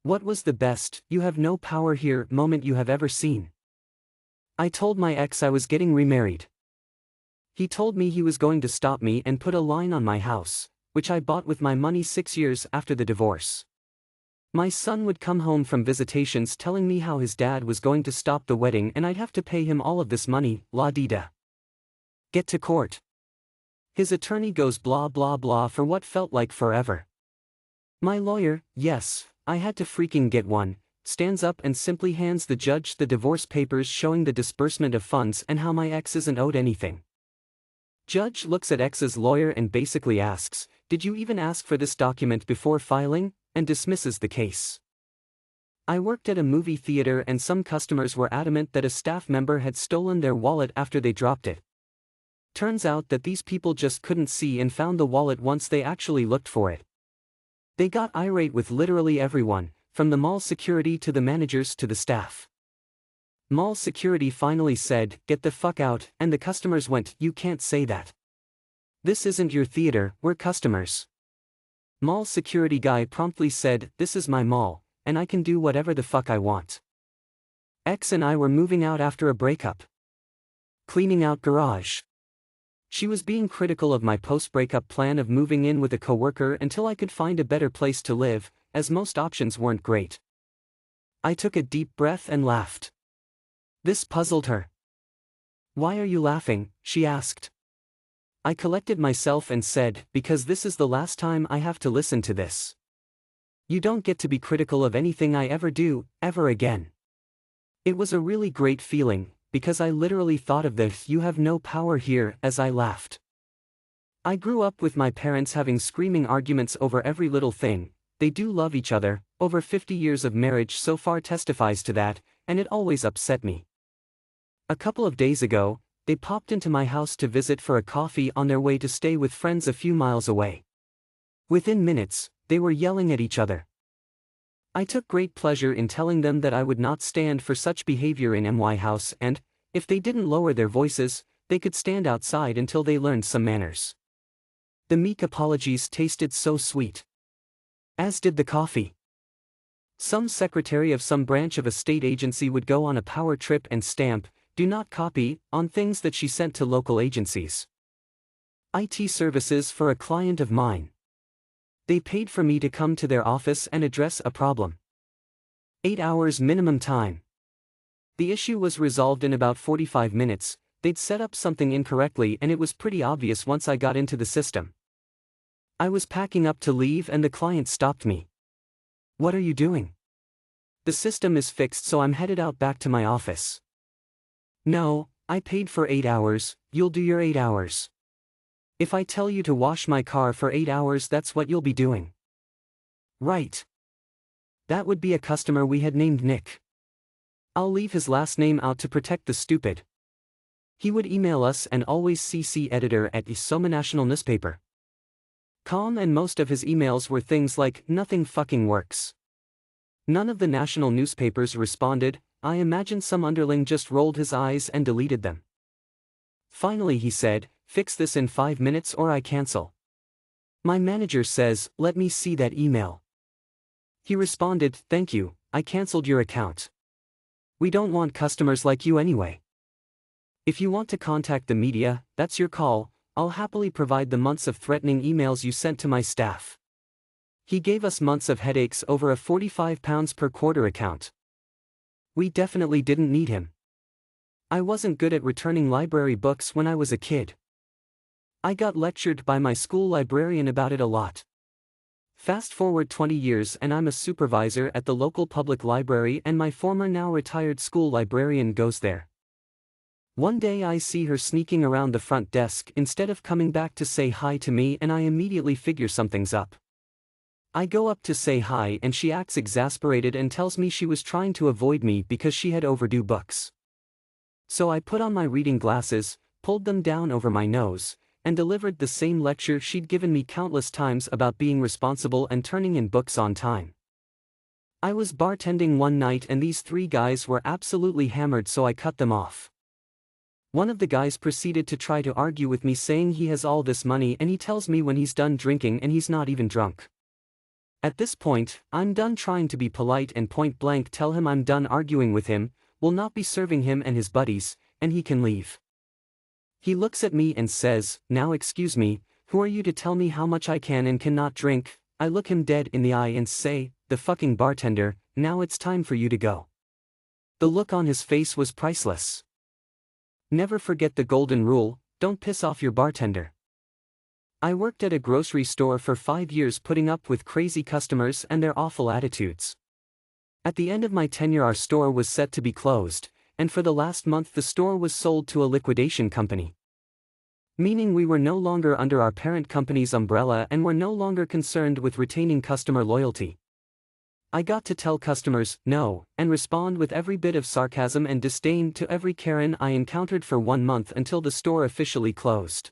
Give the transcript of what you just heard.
What was the best, "you have no power here" moment you have ever seen? I told my ex I was getting remarried. He told me he was going to stop me and put a line on my house, which I bought with my money 6 years after the divorce. My son would come home from visitations telling me how his dad was going to stop the wedding and I'd have to pay him all of this money, la-di-da. Get to court. His attorney goes blah blah blah for what felt like forever. My lawyer, yes, I had to freaking get one, stands up and simply hands the judge the divorce papers showing the disbursement of funds and how my ex isn't owed anything. Judge looks at ex's lawyer and basically asks, "Did you even ask for this document before filing?" and dismisses the case. I worked at a movie theater and some customers were adamant that a staff member had stolen their wallet after they dropped it. Turns out that these people just couldn't see and found the wallet once they actually looked for it. They got irate with literally everyone, from the mall security to the managers to the staff. Mall security finally said, "Get the fuck out," and the customers went, "You can't say that. This isn't your theater, we're customers." Mall security guy promptly said, "This is my mall, and I can do whatever the fuck I want." Ex and I were moving out after a breakup. Cleaning out garage. She was being critical of my post-breakup plan of moving in with a coworker until I could find a better place to live, as most options weren't great. I took a deep breath and laughed. This puzzled her. "Why are you laughing?" she asked. I collected myself and said, "Because this is the last time I have to listen to this. You don't get to be critical of anything I ever do, ever again." It was a really great feeling, because I literally thought of the "you have no power here" as I laughed. I grew up with my parents having screaming arguments over every little thing. They do love each other, over 50 years of marriage so far testifies to that, and it always upset me. A couple of days ago, they popped into my house to visit for a coffee on their way to stay with friends a few miles away. Within minutes, they were yelling at each other. I took great pleasure in telling them that I would not stand for such behavior in my house and, if they didn't lower their voices, they could stand outside until they learned some manners. The meek apologies tasted so sweet. As did the coffee. Some secretary of some branch of a state agency would go on a power trip and stamp, "Do not copy," on things that she sent to local agencies. IT services for a client of mine. They paid for me to come to their office and address a problem. 8 hours minimum time. The issue was resolved in about 45 minutes, they'd set up something incorrectly and it was pretty obvious once I got into the system. I was packing up to leave and the client stopped me. "What are you doing?" "The system is fixed so I'm headed out back to my office." "No, I paid for 8 hours, you'll do your 8 hours. If I tell you to wash my car for 8 hours that's what you'll be doing." "Right." That would be a customer we had named Nick. I'll leave his last name out to protect the stupid. He would email us and always CC editor at the Soma National newspaper. Com and most of his emails were things like, "Nothing fucking works." None of the national newspapers responded. I imagine some underling just rolled his eyes and deleted them. Finally he said, "Fix this in 5 minutes or I cancel." My manager says, "Let me see that email." He responded, "Thank you, I canceled your account. We don't want customers like you anyway. If you want to contact the media, that's your call, I'll happily provide the months of threatening emails you sent to my staff." He gave us months of headaches over a £45 per quarter account. We definitely didn't need him. I wasn't good at returning library books when I was a kid. I got lectured by my school librarian about it a lot. Fast forward 20 years and I'm a supervisor at the local public library and my former now retired school librarian goes there. One day I see her sneaking around the front desk instead of coming back to say hi to me and I immediately figure something's up. I go up to say hi and she acts exasperated and tells me she was trying to avoid me because she had overdue books. So I put on my reading glasses, pulled them down over my nose, and delivered the same lecture she'd given me countless times about being responsible and turning in books on time. I was bartending one night and these 3 guys were absolutely hammered so I cut them off. One of the guys proceeded to try to argue with me saying he has all this money and he tells me when he's done drinking and he's not even drunk. At this point, I'm done trying to be polite and point blank tell him I'm done arguing with him, will not be serving him and his buddies, and he can leave. He looks at me and says, "Now excuse me, who are you to tell me how much I can and cannot drink?" I look him dead in the eye and say, "The fucking bartender, now it's time for you to go." The look on his face was priceless. Never forget the golden rule, don't piss off your bartender. I worked at a grocery store for 5 years putting up with crazy customers and their awful attitudes. At the end of my tenure our store was set to be closed, and for the last month the store was sold to a liquidation company. Meaning we were no longer under our parent company's umbrella and were no longer concerned with retaining customer loyalty. I got to tell customers, no, and respond with every bit of sarcasm and disdain to every Karen I encountered for 1 month until the store officially closed.